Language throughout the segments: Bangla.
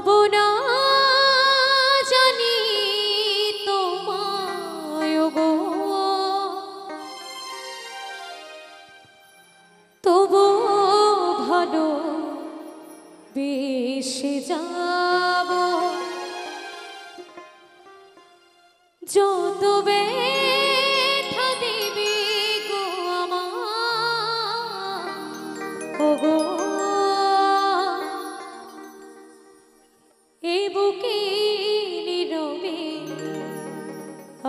পাবো না জানি তোমায় গো, তবু ভালো বেশে যাব। যত ব্যথা দেবে গো আমার গো, এ বুকে নীরবে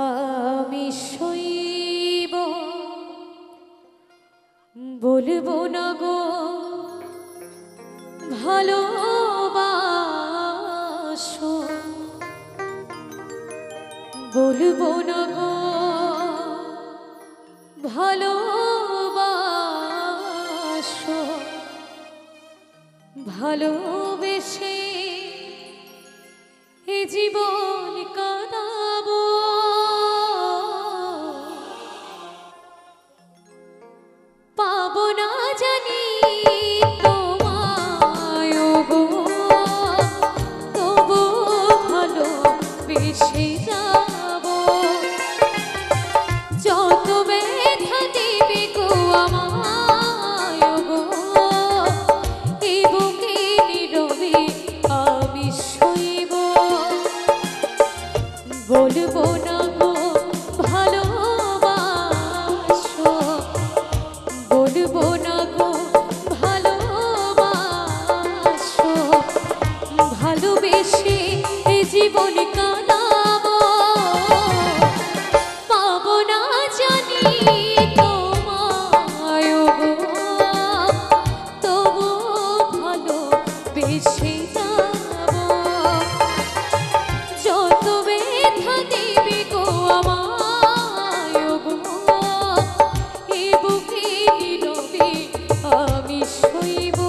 আমি সইব। বলবো না গো ভালোবাসো, বলবো না গো ভালোবাসো। ভালোবেসে এ জীবন কাঁদাবো। পাবো না জানি তোমায় গো, তবু ভালো বেশে যাব। যত ব্যথা দেবে গো আমায় গো, এ বুকে নীরবে আমি সইব। বলবো না গো ভালোবাসো, বলবো না গো ভালোবাসো। ভালোবেসে এ জীবন কাঁদাবো। পাবো না জানি তোমায় গো, তবু ভালো বেশে যাব। যত ব্যথা দেবে গো আমায় গো, এ বুকে নীরবে আমি সইব।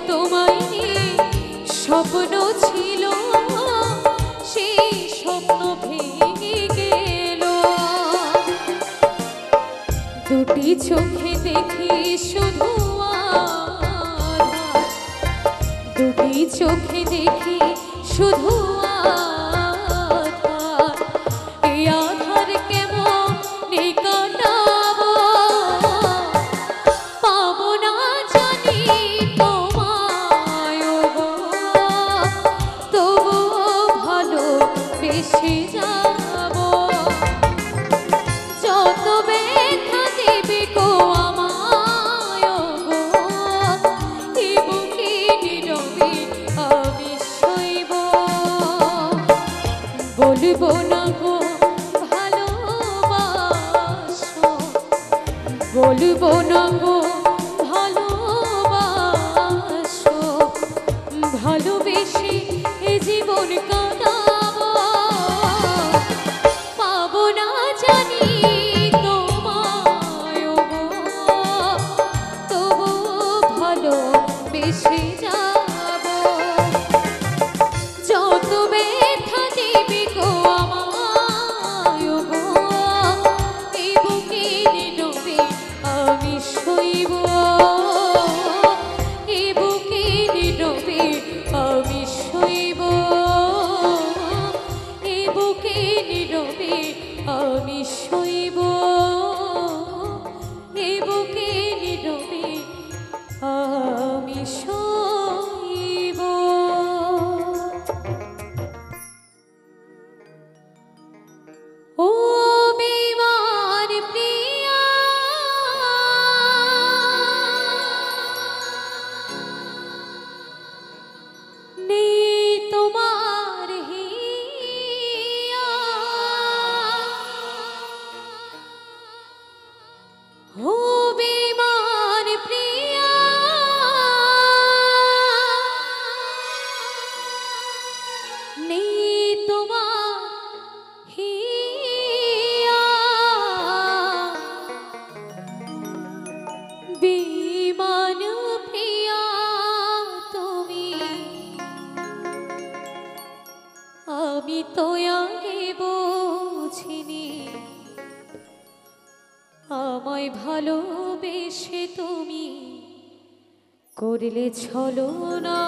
তোমায় নিয়ে স্বপ্ন ছিল, সেই স্বপ্ন ভেঙে গেল। দুটি চোখে দেখি শুধু আধার, দুটি চোখে দেখি শুধু আধার। এই আধার কেমন কাটাবো, পাবো না জানি তোমায় গো, তবু ভালো বেশি যাবো। যত ব্যথা দেবে গো আমায় গো, এ বুকে নীরবে আমি সইব। বলবো না গো ভালোবাসো, বলবো না গো ভালোবাসো, ভালোবেসে এ জীবন কাটাবো। পাবো না জানি তোমায় গো, তবু ভালো বেশি যাবো। যত ব্যথা দেবে গো আমায় গো, এ বুকে নীরবে আমি সইব। এ বুকে নীরবে আমি সইব, এ বুকে নীরবে আমি সইব, এ বুকে নীরবে আমি সইব। ও বেমান প্রিয়া, নেই তোমার হিয়া। ও বেমান প্রিয়া, নেই তোমার হিয়া। বেমান প্রিয়া তুমি, আমি তো আগে বুঝিনি, আমায় ভালোবেসে তুমি করলে ছলনা।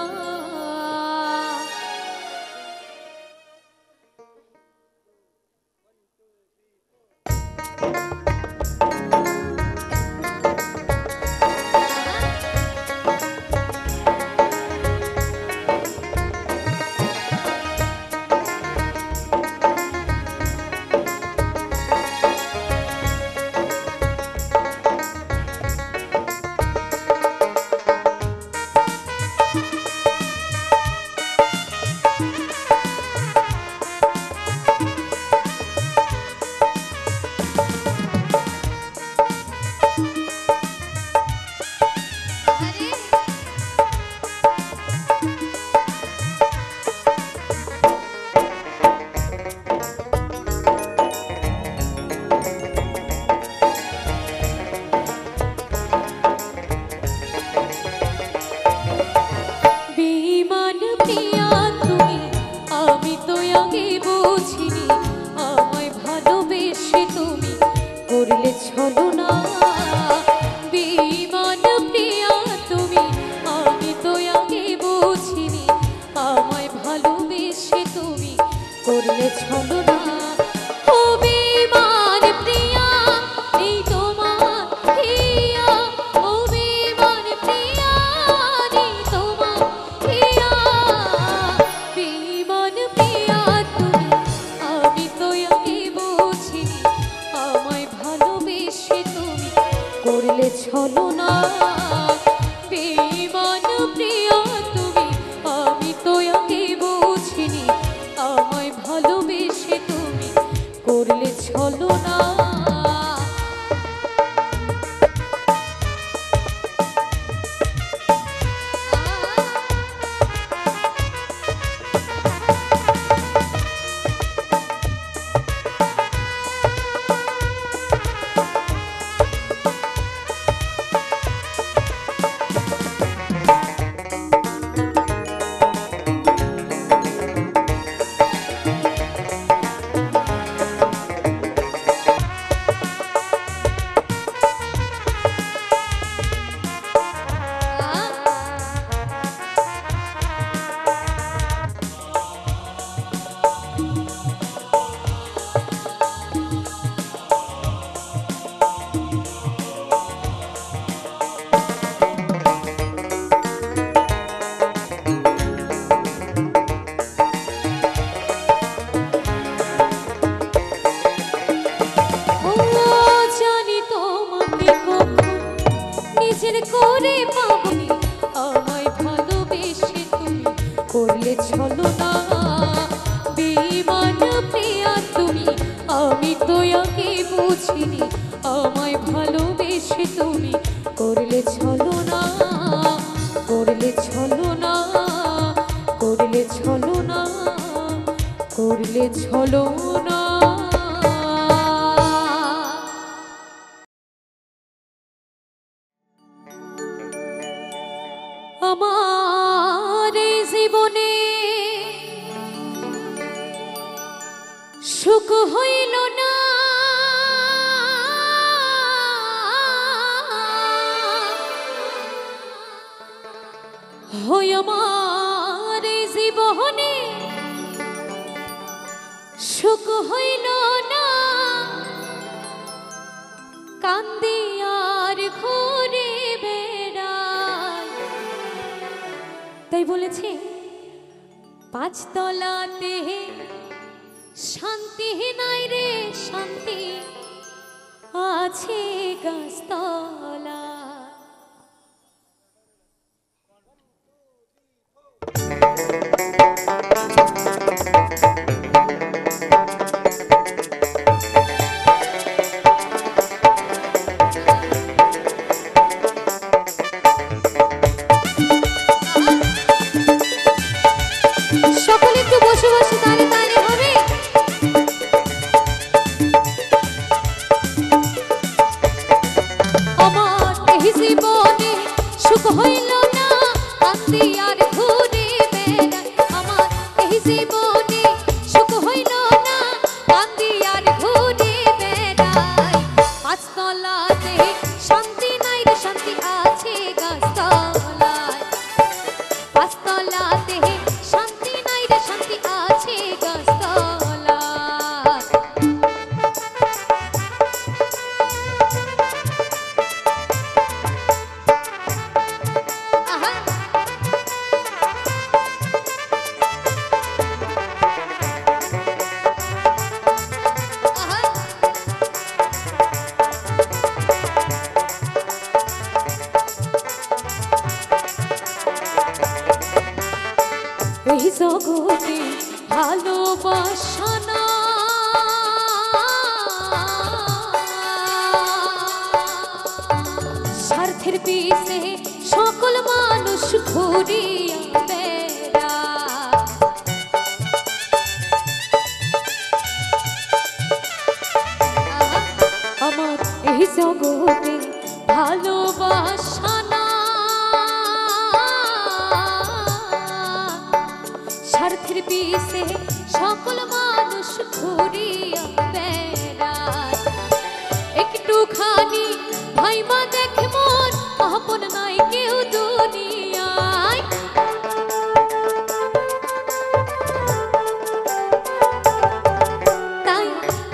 আমায় ভালোবেসে তুমি করলে ছলনা বেঈমান প্রিয়া তুমি আমি তো আগে বুঝিনি আমায় ভালোবেসে তুমি করলে ছলনা করলে ছলনা করলে ছলনা করলে ছলনা আমার জীবনে সুখ হইল না হয় আমার জীবনে সুখ হইল না কান্দি আর ঘুরে বেড়াই তাই বলেছে পাঁচতলাতে শান্তি নাই রে শান্তি আছে গাছতলা সকলে একটু বসে বসে তালে তালে হবে আমার এই জীবনে সুখ হইল না কান্দি আর ঘুরে বেড়াই আমার এই জীবনে সুখ হইল না কান্দি আর ঘুরে বেড়াই পাঁচতলাতে শান্তি নাই রে শান্তি আছে গাছতলায় পাঁচতলাতে শান্তি নাই রে শান্তি আছে গাছতলায় আহা আহা এই জগতে ভালোবাসা না স্বার্থের পিছে সকল মানুষ ঘুরিয়া বেড়ায় আমার এই জগতে ভালোবাসা না স্বার্থের পিছে সকল মানুষ ঘুরিয়া বেড়ায় একটুখানি ভাইবা দেখে মন আপন নাই কেউ দুনিয়ায় তাই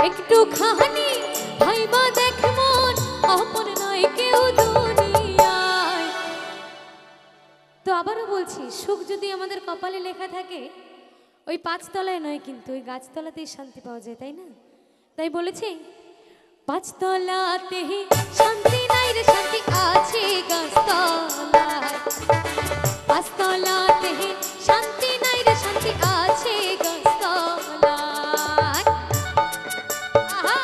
একটুখানি ভাইবা দেখে মন আপন নাই কেউ দুনিয়ায় তো আবারও বলছি সুখ যদি আমাদের কপালে লেখা থাকে ওই পাঁচতলায় নয় কিন্তু ওই গাছতলাতেই শান্তি পাওয়া যায় তাই না তাই বলেছে পাঁচতলাতে শান্তি নাই রে শান্তি আছে গাছতলায় পাঁচতলাতে শান্তি নাই রে শান্তি আছে গাছতলায় আহা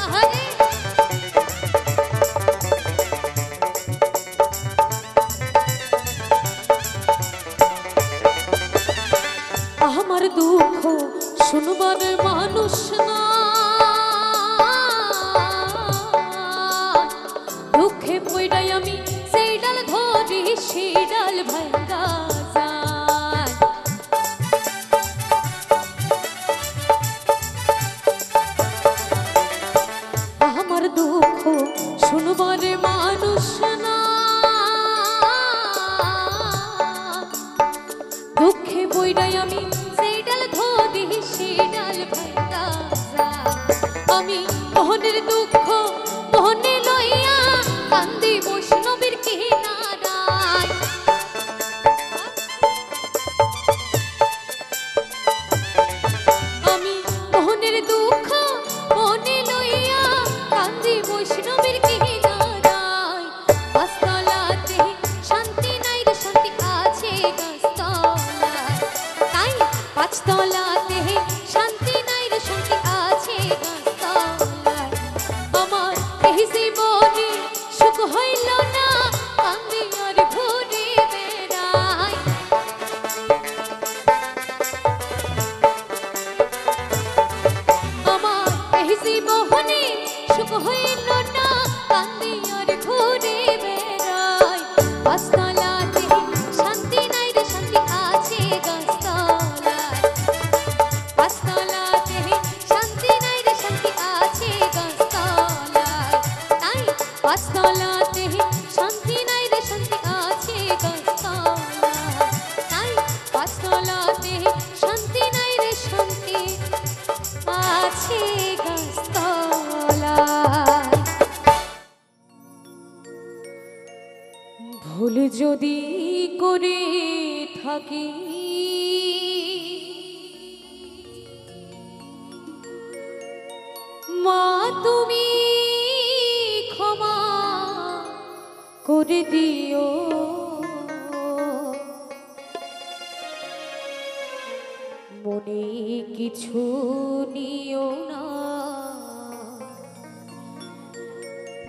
আহারে আমার দুঃখ শুনবার মানুষ না দুঃখে পড়াই আমি সেই ডাল ধরি সেই ডাল ভাঙ্গা যায় আমার দুঃখ শুনবার মানুষ না দুঃখে পড়াই আমি সেই ডাল ধরি সেই ডাল ভাঙ্গা যায় আমি মোহনের দুঃখ মোহনে লইয়া কান্দি বৈষ্ণবের কিনারায় পাঁচতলাতে শান্তি নাই রে শান্তি আছে গাছতলায়। আমার এই জীবনে সুখ হইল না, কান্দি আর ঘুরে বেড়াই। আমার এই জীবনে সুখ হইল না, কান্দি আর ঘুরে বেড়াই। পাঁচতলাতে শান্তি নাই রে শান্তি আছে গাছতলায়। পাঁচতলাতে শান্তি নাই রে শান্তি আছে গাছতলায়। তাই পাঁচতলাতে শান্তি নাই রে শান্তি আছে গাছতলায়। তাই পাঁচতলাতে শান্তি নাই রে শান্তি আছে গাছতলায়। ভুল যদি করে থাকি মা তুমি ক্ষমা করে দিও। মনে কিছু নিও না,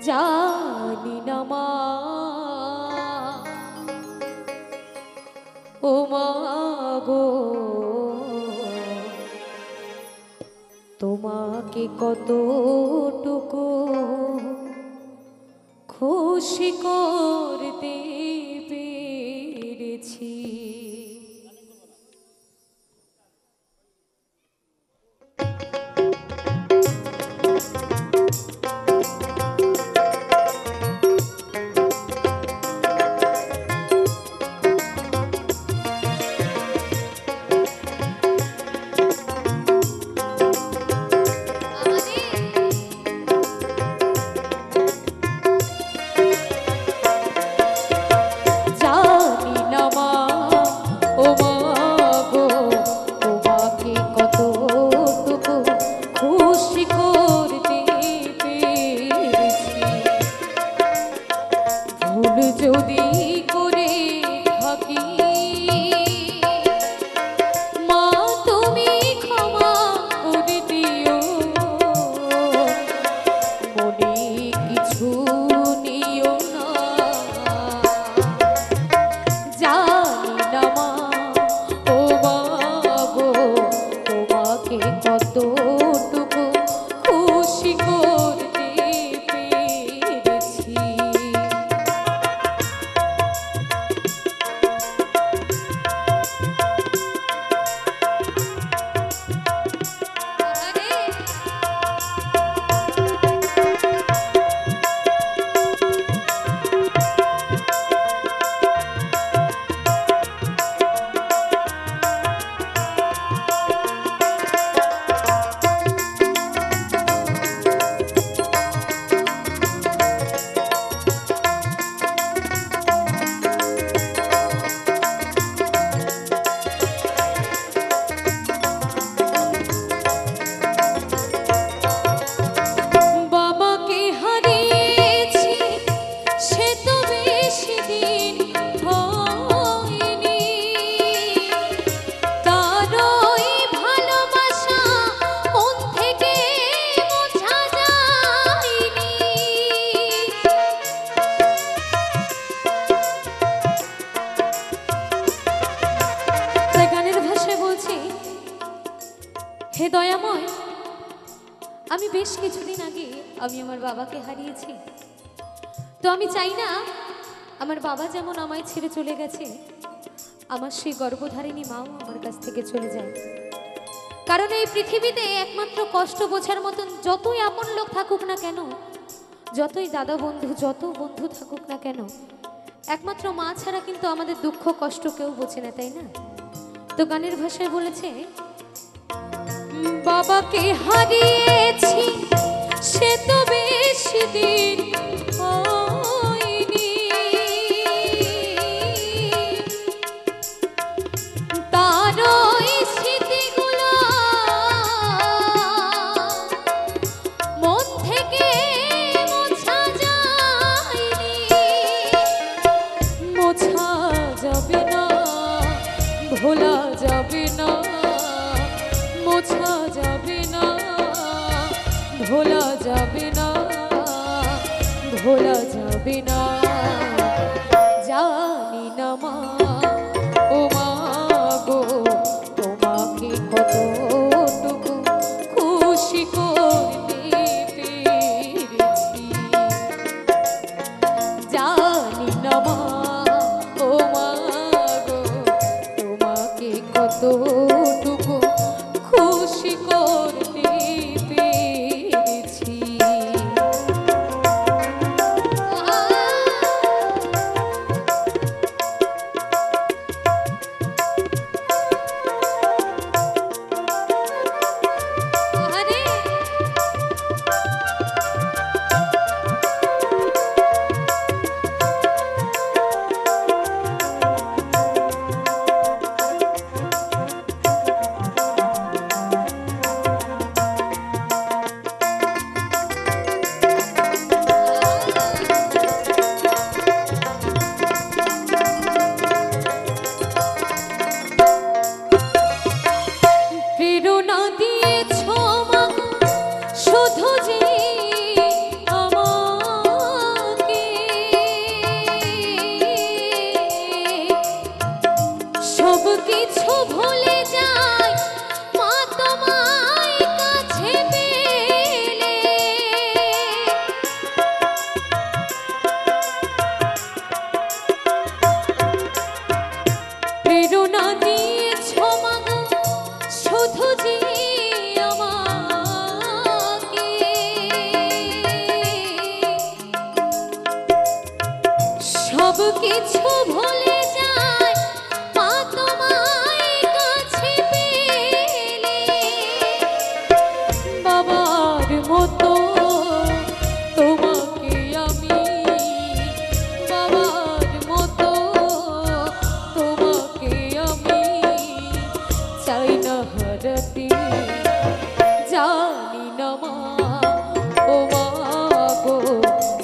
জানি না মা ও মা গো, তোমাকে কতটুকু খুশি করতে পেরেছি। যদি করে থাকি মা তুমি ক্ষমা করে দিও। মনে কিছু নিও না, জানি না মা ও মা গো, তোমাকে কতটুকু খুশি করতে পেরেছি। হে দয়াময়, আমি বেশ কিছুদিন আগে আমি আমার বাবাকে হারিয়েছি। তো আমি চাই না আমার বাবা যেমন আমায় ছেড়ে চলে গেছে, আমার সেই গর্ভধারিণী মাও আমার কাছ থেকে চলে যায়। কারণ এই পৃথিবীতে একমাত্র কষ্ট বোঝার মতন যতই আপন লোক থাকুক না কেন, যতই দাদা বন্ধু যত বন্ধু থাকুক না কেন, একমাত্র মা ছাড়া কিন্তু আমাদের দুঃখ কষ্ট কেউ বোঝে না, তাই না? তো গানের ভাষায় বলেছে, বাবাকে হারিয়েছি সে তো বেশি দিন হয়নি, তার ওই স্মৃতিগুলো মন থেকে মোছা যায়নি, মোছা যাবে না, ভোলা যাবে না। মোছা যাবে না, ভোলা যাবে না, ভোলা যাবে না। জানি না মা, ও মা গো, তোমাকে কতটুকু খুশি করতে পেরেছি। জানি না মা, ও মা গো, তোমাকে কতটুকু খুশি করতে পেরেছি। সব কিছু ভুলে যায় মা তোমায় কাছে পেলে। বাবার মতো তোমাকে আমি, বাবার মতো তোমাকে আমি চাই না হারাতে। জানি না মা, ও মা গো,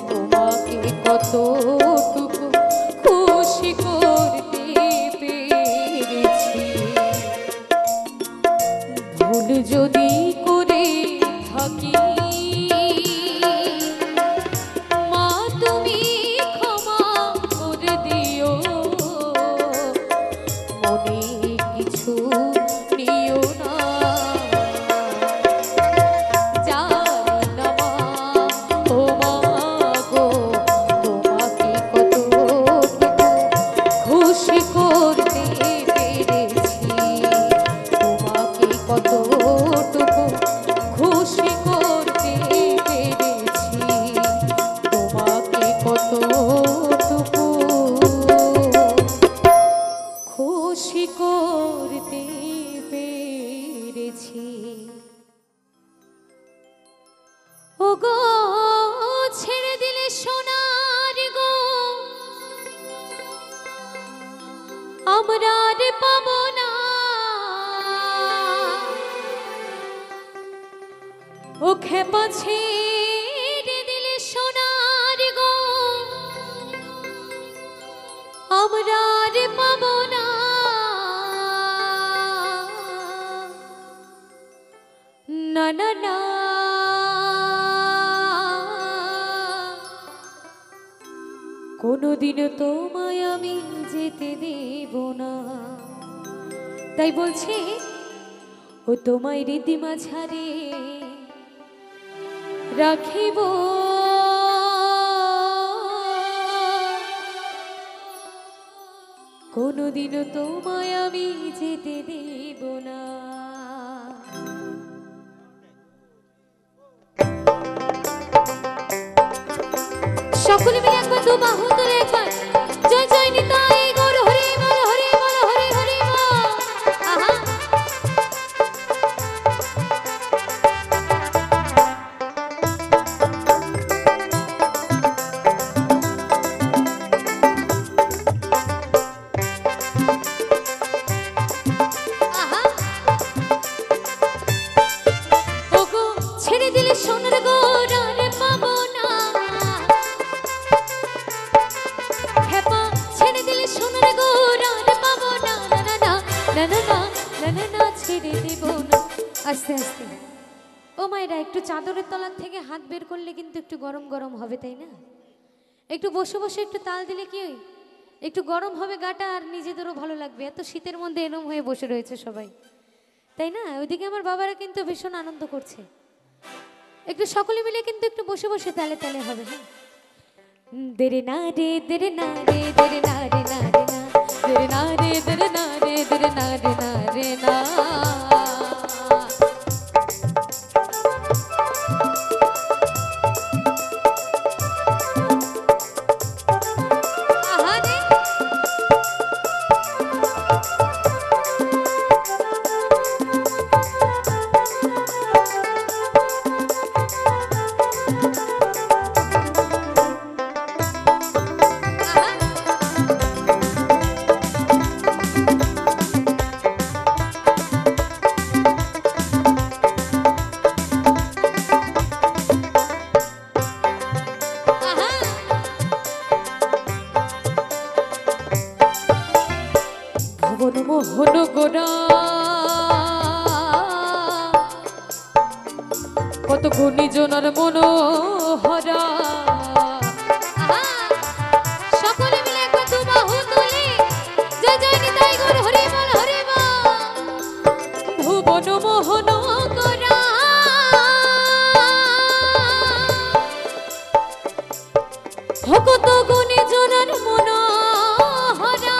তোমাকে কতটুকু খুশি করতে পেরেছি। ভুল যদি করে থাকি মা, তুমি ক্ষমা করে দিও, মনে কিছু নিও না। জানি না মা, ও মা গো, তোমাকে কতটুকু খুশি করতে পেরেছি। তোমাকে কতটুকু খুশি করতে পেরেছি। তোমাকে কতটুকু খুশি করতে পেরেছি। ও গো, ছেড়ে দিলে সোনার গো, আমরা আর পাবো না। ও খেপা ছেড়ে দিলে সোনার গো, আমরা আর পাবো না। না না না, কোনোদিনও তোমায় আমি যেতে দেব না। তাই বলছে, ও তোমায় রীতি মাঝারে রাখিব, কোনোদিনও তোমায় আমি যেতে দেব না। সকলে মিলে একবার দু বাহু তুলে একবার জয় জয় নিতাই গৌর হরি বল, হরি বল, হরি হরি বল। আহা, আহা, ওগো ছেড়ে দিলে সোনার গৌর আর পাবো না। খেপা ছেড়ে দিলে সোনার গৌর আর পাবো না। না না না, না না না, না না না, ছেড়ে দেব না। আস্তে আস্তে। ও মায়েরা, একটু চাদরের তলার থেকে হাত বের করলে কিন্তু একটু গরম গরম হবে, তাই না? একটু বসে বসে একটু তাল দিলে কি হয়, একটু গরম হবে গাটা, আর নিজেদেরও ভালো লাগবে। এত শীতের মধ্যে এরম হয়ে বসে রয়েছে সবাই, তাই না? ওইদিকে আমার বাবারা কিন্তু ভীষণ আনন্দ করছে। একটু সকলে মিলে কিন্তু একটু বসে বসে তালে তালে হবে। হ্যাঁ, দেরে না রে দেরে না রে দেরে না রে না রে না দেরে না রে দেরে না রে দেরে না রে না রে না। মোহন গোরা কত ঘূর্ণিজনার মনোহরা, সকলে মিলে একবার দু বাহু তুলে জয় জয় নিতাই গৌর হরি বল হরি বল। ভুবন মোহন গোরা কত ঘূর্ণিজনার মনোহরা,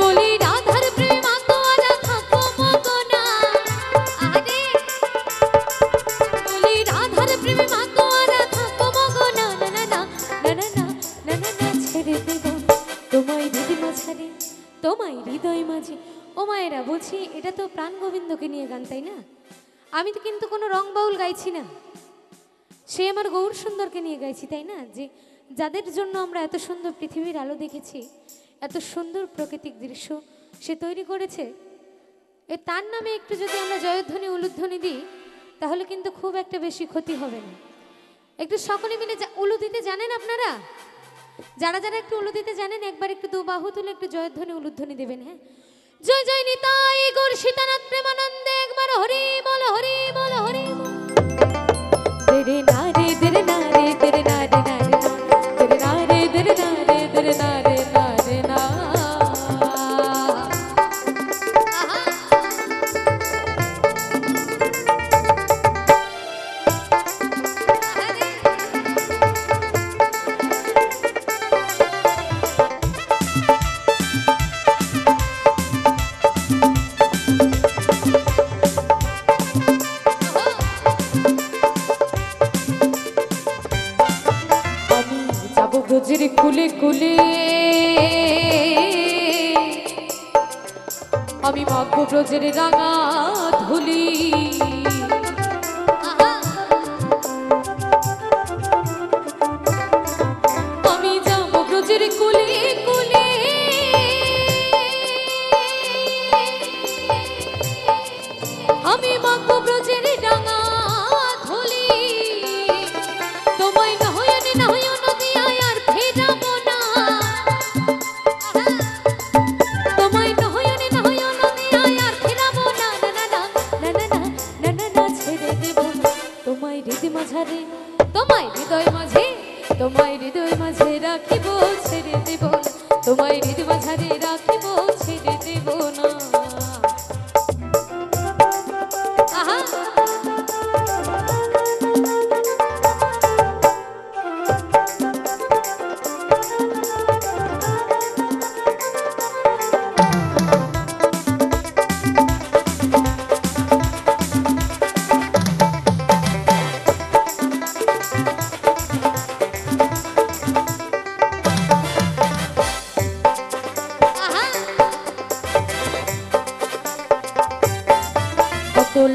বলি রাধার প্রেম আতোয়ারা থাকো মগনা। আরে বলি রাধার প্রেম আতোয়ারা থাকো মগনা। না না না না না না না না না ছেড়ে দেব তোমায় হৃদয় মাঝারে, তোমায় হৃদয় মাঝে। ও মায়েরা, বলছি এটা তো প্রাণ গোবিন্দকে নিয়ে গান, তাই না? আমি তো কিন্তু কোনো রং বাউল গাইছি না, সে আমার গৌর সুন্দরকে নিয়ে গাইছি, তাই না? যে যাদের জন্য আমরা এত সুন্দর পৃথিবীর আলো দেখেছি, এত সুন্দর প্রাকৃতিক দৃশ্য সে তৈরি করেছে, তার নামে একটু যদি আমরা জয়ধ্বনি উলুধ্বনি দিই তাহলে কিন্তু খুব একটা বেশি ক্ষতি হবে না। একটু সকলে মিলে উলু দিতে জানেন আপনারা? যারা যারা একটু উলু দিতে জানেন একবার একটু দু বাহু তুলে একটু জয়ধ্বনি উলুধ্বনি দেবেন। হ্যাঁ, জয় জয় নিতাই গৌর সীতানাথ প্রেমানন্দে একবার হরি বল হরি বল হরি বল। তেরে না রে তেরে না রে তেরে না রে না রে তেরে না রে তেরে না রে তেরে না রে না রে না। ব্রজের কুলে কুলে আমি মাগব ব্রজের রাঙা ধুলি, আমি যাব ব্রজের কুলে কুলে, আমি মাগব ব্রজের রাঙা ধুলি। তোমায় নহয়নে নহয় মাঝারে, তোমায় হৃদয় মাঝে, তোমায় হৃদয় মাঝে রাখিব ছেড়ে দেব না, তোমায় হৃদয় মাঝারে রাখিব ছেড়ে দেব না। আহা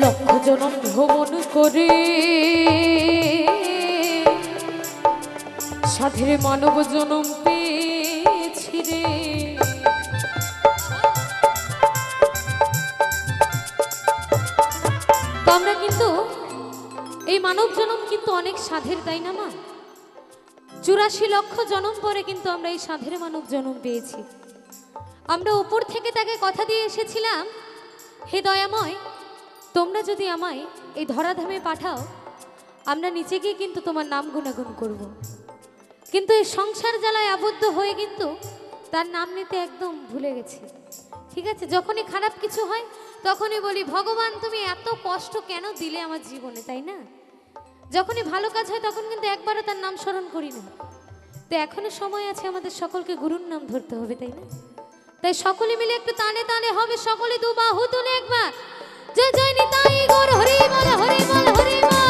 লক্ষ জনম ভ্রমণ করে সাধের মানব জনম পেয়েছি রে। তো আমরা কিন্তু এই মানব জনম কিন্তু অনেক সাধের, তাই না মা? 84 লক্ষ জনম পরে কিন্তু আমরা এই সাধের মানব জনম পেয়েছি। আমরা উপর থেকে তাকে কথা দিয়ে এসেছিলাম, হে দয়াময় তোমরা যদি আমায় এই ধরাধামে পাঠাও, আমরা নিচে গিয়ে কিন্তু তোমার নাম গুণাগুণ করব। কিন্তু এই সংসার জ্বালায় আবদ্ধ হয়ে কিন্তু তার নাম নিতে একদম ভুলে গেছি। ঠিক আছে, যখনই খারাপ কিছু হয় তখনই বলি ভগবান তুমি এত কষ্ট কেন দিলে আমার জীবনে, তাই না? যখনই ভালো কাজ হয় তখন কিন্তু একবারও তার নাম স্মরণ করি না। তো এখনো সময় আছে, আমাদের সকলকে গুরুর নাম ধরতে হবে, তাই না? তাই সকলে মিলে একটু টানে টানে হবে, সকলে দু বাহু তুলে একবার জয় জয় নিতাই গৌর হরি বল হরি বল হরি বল।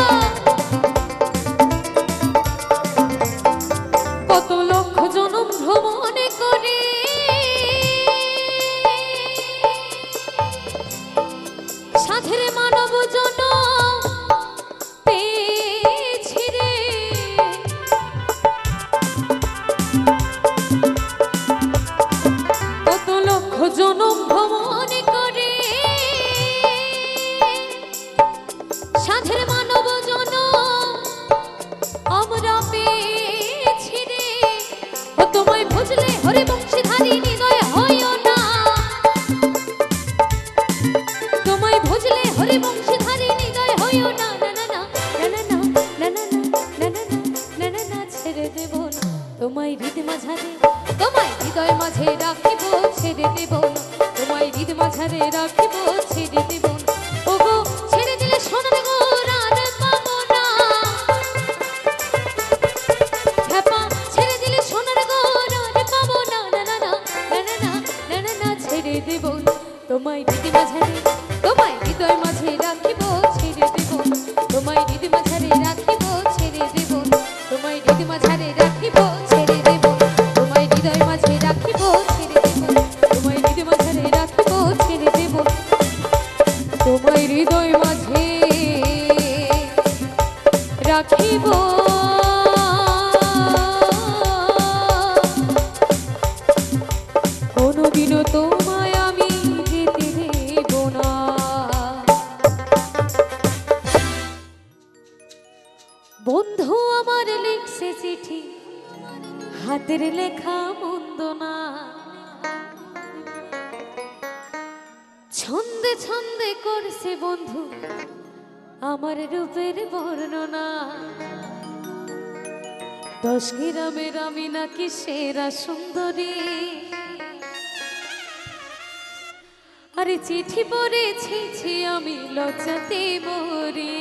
কত লক্ষ জনম ভ্রমণে করে সাধের মানব জনম পেয়েছি রে, কত লক্ষ জনম ভ্রমণে করে সাধের মানব জনম আমরা পেয়েছি রে। ও তোমায় বুঝলে হরি বংশীধারী হৃদয় হইও না, তোমায় বুঝলে হরি বংশীধারী হৃদয় হইও না, না না না না না না না না না না না না ছেড়ে দেব না তোমায় হৃদ মাঝারে, তোমায় হৃদয় মাঝে রাখিব ছেড়ে দেব না, তোমায় হৃদ মাঝারে রাখিব ছেড়ে দেব না। ওগো ছেড়ে দিলে সোনার গোর আর পাবো না, হ্যাপা ছেড়ে দিলে সোনার গোর আর পাবো না, না না না না না না না না ছেড়ে দেব না তোমায় হৃদ মাঝারে, তোমায় হৃদয় মাঝে রাখিব ছেড়ে দেব না, তোমায় হৃদ মাঝারে রাখিব ছেড়ে দেব না, তোমায় হৃদ মাঝারে রাখিব ছেড়ে দেব না, তোমায় হৃদয় মাঝে রাখিব ছেড়ে দেব না, তোমায় হৃদ মাঝারে রাখিব ছেড়ে দেব না, তোমায় হৃদয় মাঝে রাখিব কোনদিনও তোমায় আমি যেতে দেব না। বন্ধু আমার লিখছে চিঠি হাতের লেখা মন্দ না, ছন্দে ছন্দে করছে বন্ধু আমার রূপের বর্ণনা, 10 গ্রামের আমি নাকি সেরা সুন্দরী, আরে চিঠি পড়েছি আমি লজ্জাতে মরি।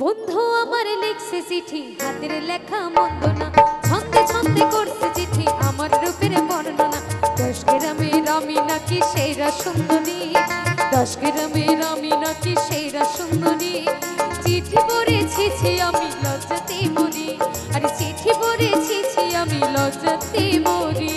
বন্ধু আমার লিখছে চিঠি হাতের লেখা মন্দ না, ছন্দে ছন্দে করছে চিঠি আমার রূপের বর্ণনা, 10 গ্রামের আমি নাকি সেরা সুন্দরী, 10 গ্রামের আমি নাকি সেরা সুন্দরী, চিঠি পড়েছি আমি লজ্জাতে মরি, আরে চিঠি পড়েছি আমি লজ্জাতে মরি।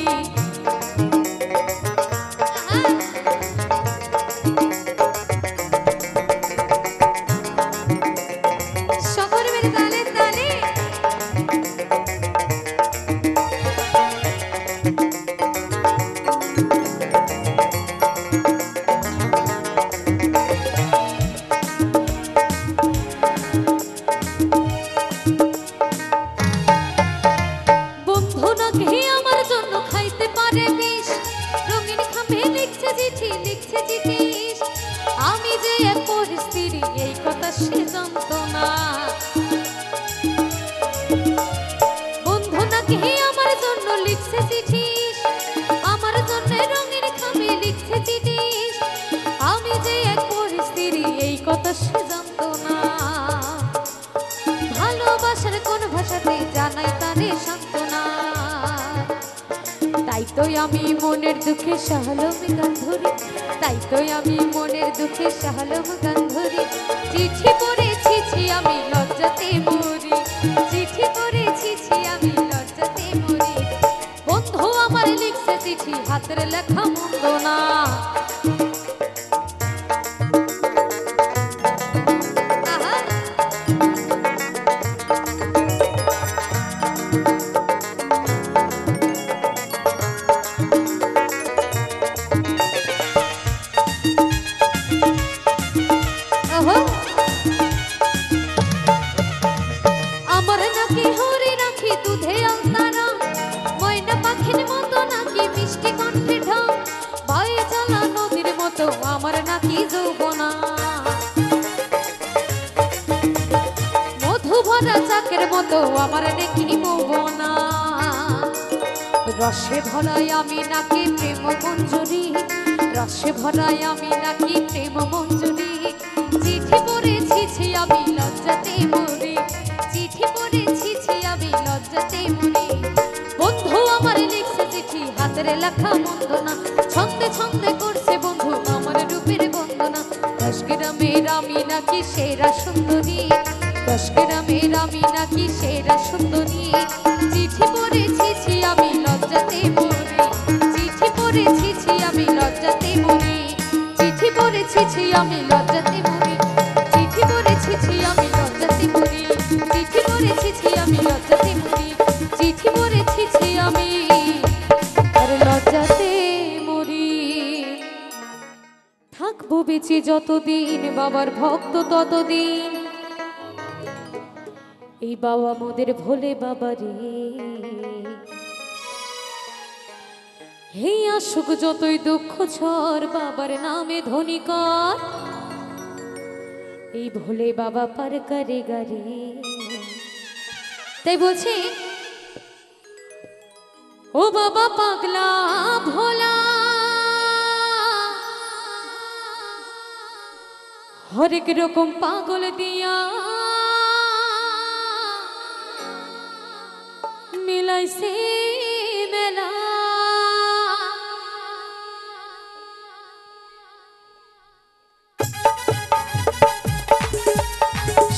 আমি যে এক পরিস্থিতি এই কথা সে জানতো না, বন্ধু নাকি আমার জন্য লিখছে চিঠি, আমার জন্য রঙিন খামে লিখছে চিঠি, আমি যে এক পরিস্থিতি এই কথা সে জানতো না, ভালোবাসার কোন ভাষাতে জানাই তারে সান্ত্বনা, তাই তো আমি মনের দুঃখে সাহলম গান ধরি, তাই তো আমি মনের দুঃখে সাহলম গান ধরি, চিঠি পড়েছি আমি লজ্জাতে মরি, চিঠি পড়েছি আমি লজ্জাতে মরি। বন্ধু আমার লিখছে চিঠি হাতের লেখা মন্দ না, আমার নাকি হরি রাখি দুধে আলতারা, ময়না পাখির মতো নাকি মিষ্টি কণ্ঠ মতো আমার নাকি যৌবনা, মধু ভরা চাকের মতো আমার নাকি মৌবনা, রসে ভরাই আমি নাকি প্রেম মঞ্জুরি, রসে ভরাই আমি নাকি প্রেম মঞ্জুরি, চিঠি পড়েছি আমি লজ্জাতে মরি, চিঠি পড়েছি আমি লজ্জাতে মরি, বন্ধু আমার লিখছে চিঠি হাতের লেখা মন্দ না, ছন্দে ছন্দে করছে বন্ধু আমার রূপের বন্দনা, 10 গ্রামের আমি নাকি সেরা সুন্দরী, 10 গ্রামের আমি নাকি সেরা সুন্দরী, চিঠি পড়েছি আমি লজ্জাতে মরি, চিঠি পড়েছি আমি লজ্জাতে মরি, চিঠি পড়েছি আমি লজ্জাতে মরি, চিঠি পড়েছি আমি লজ্জাতে মরি, চিঠি পড়েছি আমি লজ্জাতে মরি, চিঠি পড়েছি আমি আর লজ্জাতে মরি। থাকবো বেঁচে যতদিন বাবার ভক্ত ততদিন, এই বাবা মোদের ভোলে বাবা রে, হে আসুক যতই দুঃখ ঝড় বাবার নামে ধ্বনি কর, এই ভোলে বাবা পার করে গারে। তাই বলছি ও বাবা পাগলা ভোলা, হরেক রকম পাগল দিয়া মিলাইছে মেলা,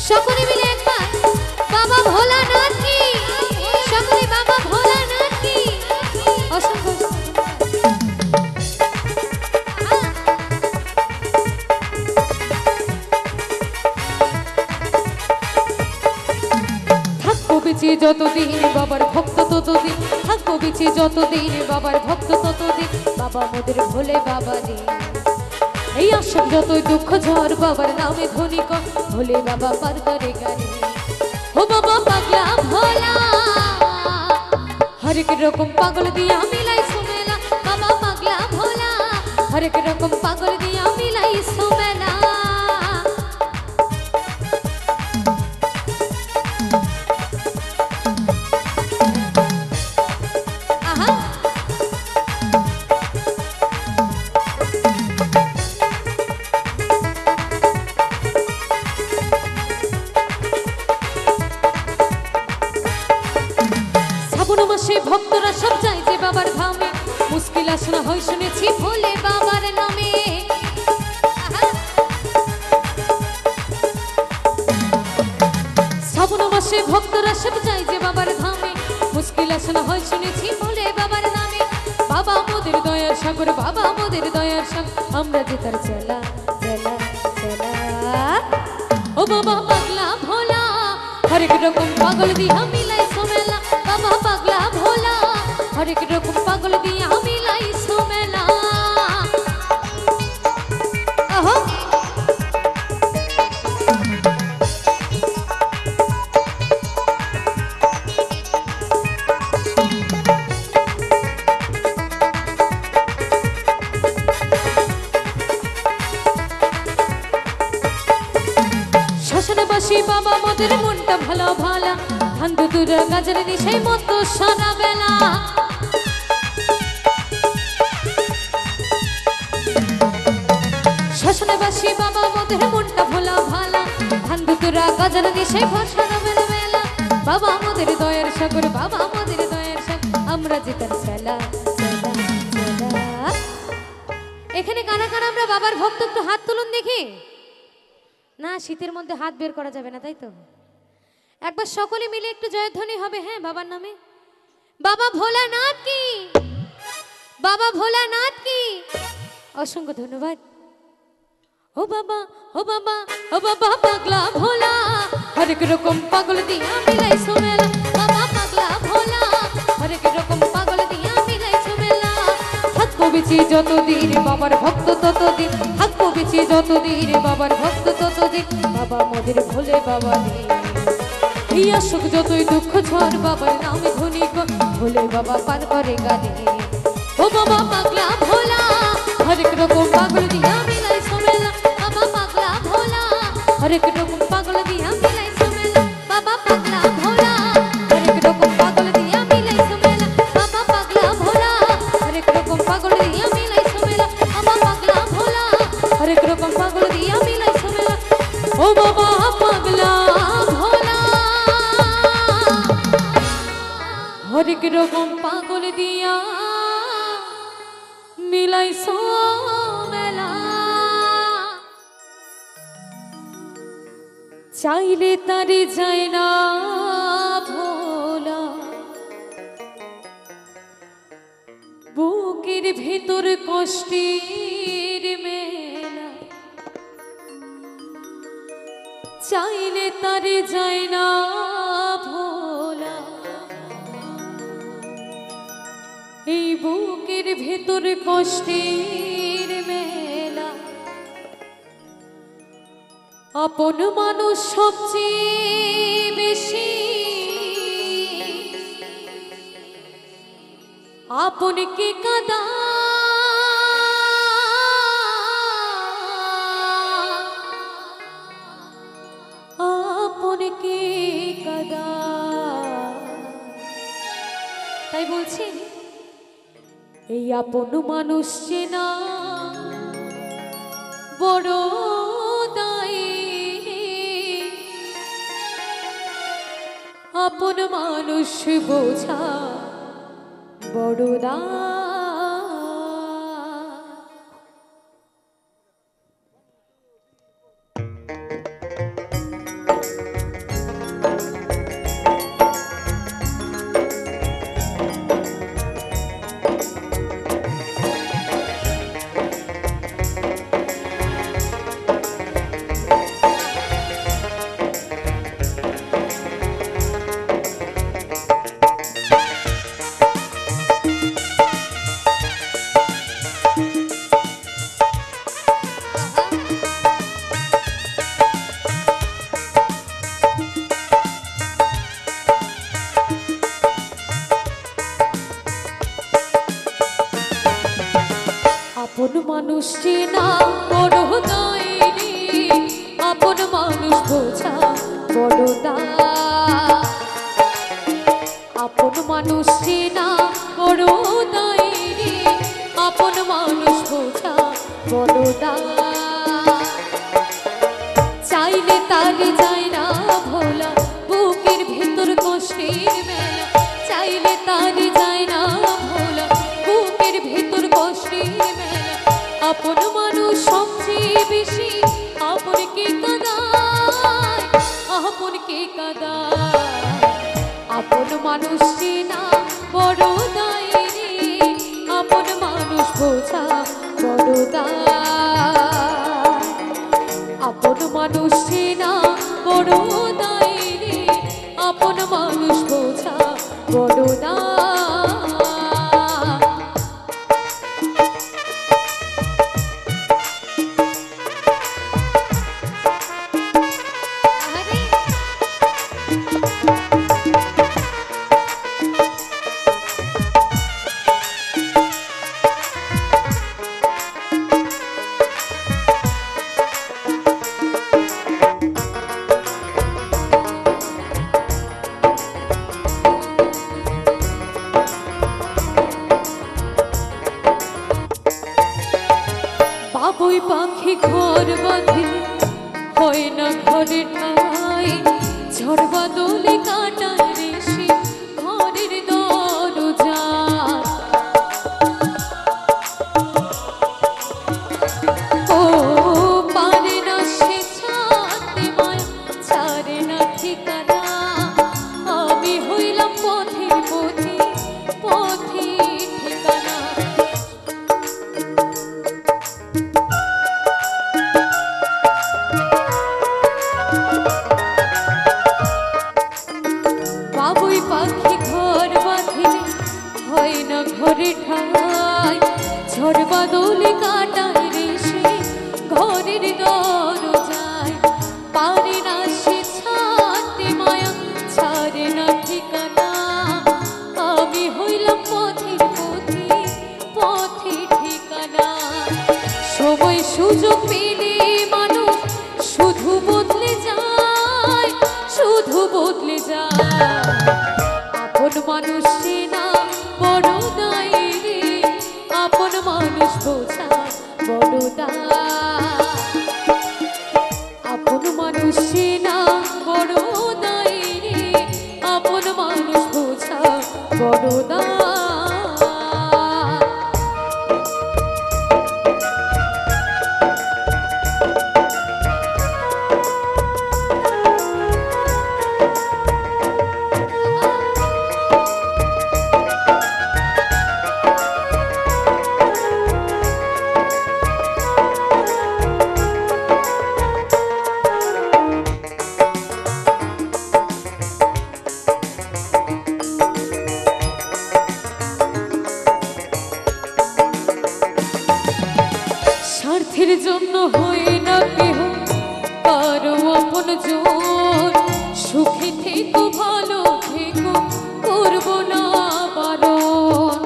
সকলে মিলে একবার বাবা ভোলানাথ কি, সকলে বাবা ভোলানাথ কি, অসংখ্য থাকবো বেঁচে যতদিন বাবার ভক্ত ততদিন, থাকবো বেঁচে যতদিন বাবার ভক্ত ততদিন, বাবা মোদের ভোলে বাবা রে, এই আসুক যতই দুঃখ ঝড় বাবার নামে ধ্বনি কর, ভোলে বাবা পার করে গারে। ও বাবা পাগলা ভোলা, হরেক রকম পাগল দিয়া মিলাই সুমেলা, বাবা পাগলা ভোলা, হরেক রকম পাগল দিয়া মিলাই সুমেলা, ভক্তরা সব চাই যে বাবার ধামে, মুশকিল আসনা হয় শুনেছি ভোলে বাবার নামে, শ্রাবণ মাসে ভক্তরা সব চাই যে বাবার ধামে, মুশকিল আসনা হয় শুনেছি ভোলে বাবার নামে, বাবা মোদের দয়ার সাগর, বাবা মোদের দয়ার সাগর, আমরা যে তার চেলা চেলা চেলা। ও বাবা পাগলা ভোলা, হরেক রকম পাগল দিয়া মিলাই সোমেলা, বাবা পাগলা ভোলা, হরেক রকম পাগল দিয়া মিলাই সোমেলা। শ্মশানবাসী বাবা মোদের মনটা ভালো ভালা, ধান দুরা গাজর নিশাই মতো সারা বেলা, শ্মশানবাসী বাবা মোদের মনটা ভালো ভালা, ধান দুরা গাজর নিশাই সারা বেলা বেলা, বাবা মোদের দয়ার সাগর, বাবা মোদের দয়ার সাগর, আমরা যে তার চেলা চেলা চেলা। এখানে কারা কারা আমরা বাবার ভক্ত, একটু হাত তুলুন দেখি। না, শীতের মধ্যে হাত বের করা যাবে না, তাই তো? একবার সকলে মিলে একটু জয়ধ্বনি হবে, হ্যাঁ, বাবার নামে। বাবা ভোলানাথ কি, বাবা ভোলানাথ কি, অসংখ্য ধন্যবাদ। ও বাবা ও বাবা ও বাবা পাগলা ভোলা, হরেক রকম পাগল দিয়া মিলাই সোমেলা, বাবা পাগলা ভোলা, হরেক রকম পাগল দিয়া মিলাই সোমেলা। থাকবো বেঁচে যতদিন বাবার ভক্ত ততদিন, থাকবো বেঁচে যতদিন বাবার ভক্ত ততদিন, বাবা মোদের ভোলে বাবা রে, এই আসুক যতই দুঃখ ঝড় বাবার নামে ধ্বনি কর, ভোলে বাবা পার করে গারে। ও বাবা পাগলা ভোলা, হরেক রকম পাগল দিয়া হরেক রকম পাগল দিয়া মিলাইছো মেলা বাবা পাগলা ভোলা হরেক রকম পাগল দিয়া মিলাইছো মেলা বাবা পাগলা ভোলা হরেক রকম পাগল দিয়া মিলাইছো মেলা বাবা পাগলা ভোলা হরেক রকম পাগল দিয়া মিলাইছো মেলা ও বাবা পাগলা ভোলা হরেক রকম পাগল দিয়া মিলাইছো মেলা চাইলে তারে যায় না ভোলা বুকের ভেতর কষ্টের মেলা চাইলে তারে যায় না ভোলা এই বুকের ভেতর কষ্টের মেলা আপন মানুষ সবচেয়ে বেশি আপনকে কাঁদা আপনকে কাঁদা তাই বলছি এই আপন মানুষ চেনা বড় আপন মানুষ বোঝা বড় আপন মানুষ চেনা বড় দয়নি আপন মানুষ বোঝা বড় আপন মানুষ চেনা বড় দয়নি আপন মানুষ বোঝা বড় চাইলে তারে যায় না ভোলা বুকের ভেতর কষ্টের মেলা চাইলে তারে যায় না ভোলা বুকের ভেতর কষ্টের মেলা আপন মানুষ সবচেয়ে বেশি আপনকে কাঁদায় আপনকে কাঁদায় আপন মানুষ চেনা বড় দায়রে আপন মানুষ বোঝা বড় আপন মানুষ চেনা বড় দায়রে আপন মানুষ বোঝা বড় বাবুই পাখি ঘর বাঁধে হয় না ঘরে ঠাই ঝড় বাদলে কাটায় রেশে ঘরের দরজা ও পারে না সে ছাড়তে মায়া ছাড়ে না ঠিকানা আমি হইলাম পথের পথে পথে ঠিকানা বাবুই পাখি ঘর বাঁধিলে হয় না ঘরে ঠাই ঝড় বাদলে কাটায় রেশে ঘরের দরজায় পারে না সে ছাড়তে মায়া ছাড়ে না ঠিকানা আমি হইলাম পথের পথে পথে ঠিকানা সময় সুযোগ পেলে মানুষ শুধু বদলে মানুষ বোঝা বড় দায়, আপন মানুষ না বড় দায় রে, আপন মানুষ বোঝা বড় দায়। স্বার্থের জন্য হয় না কেহ কারো আপন জন, সুখে থেকো ভালো থেকো করব না বারণ।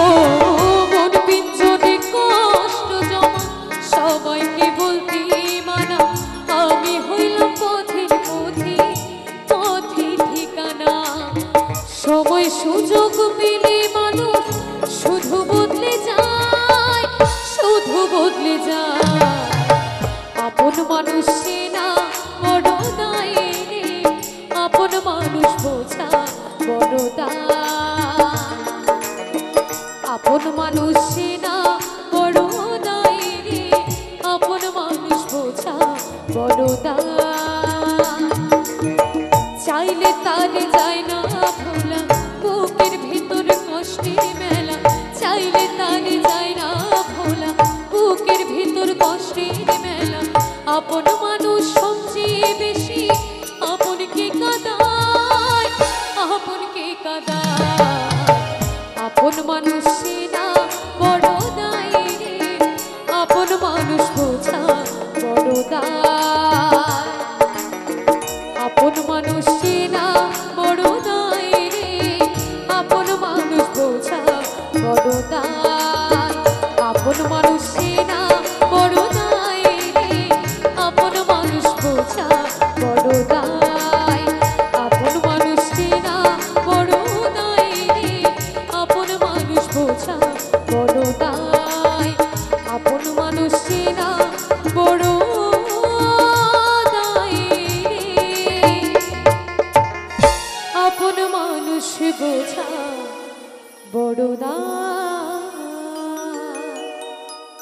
ও মন পিঞ্জরে কষ্ট জমা সবাইকে বলতে মানা, আমি হইলাম পথের পথে পথে ঠিকানা। সময় সুযোগ পেলে মানুষ শুধু বদলে যায়, শুধু বদলে যায়, আপন মানুষ না বড় দায় রে, আপন মানুষ বোঝা বড় দায়, আপন মানুষ না বড় দায় রে, আপন মানুষ বোঝা বড় দায়। চাইলে তারে যায় না ভোলা, বুকের ভিতর কষ্টের মেলা, চাইলে তারে যায় না ভোলা, বুকের ভিতর কষ্টের মেলা। আপন মানুষ সবচেয়ে বেশি আপনকে কাঁদা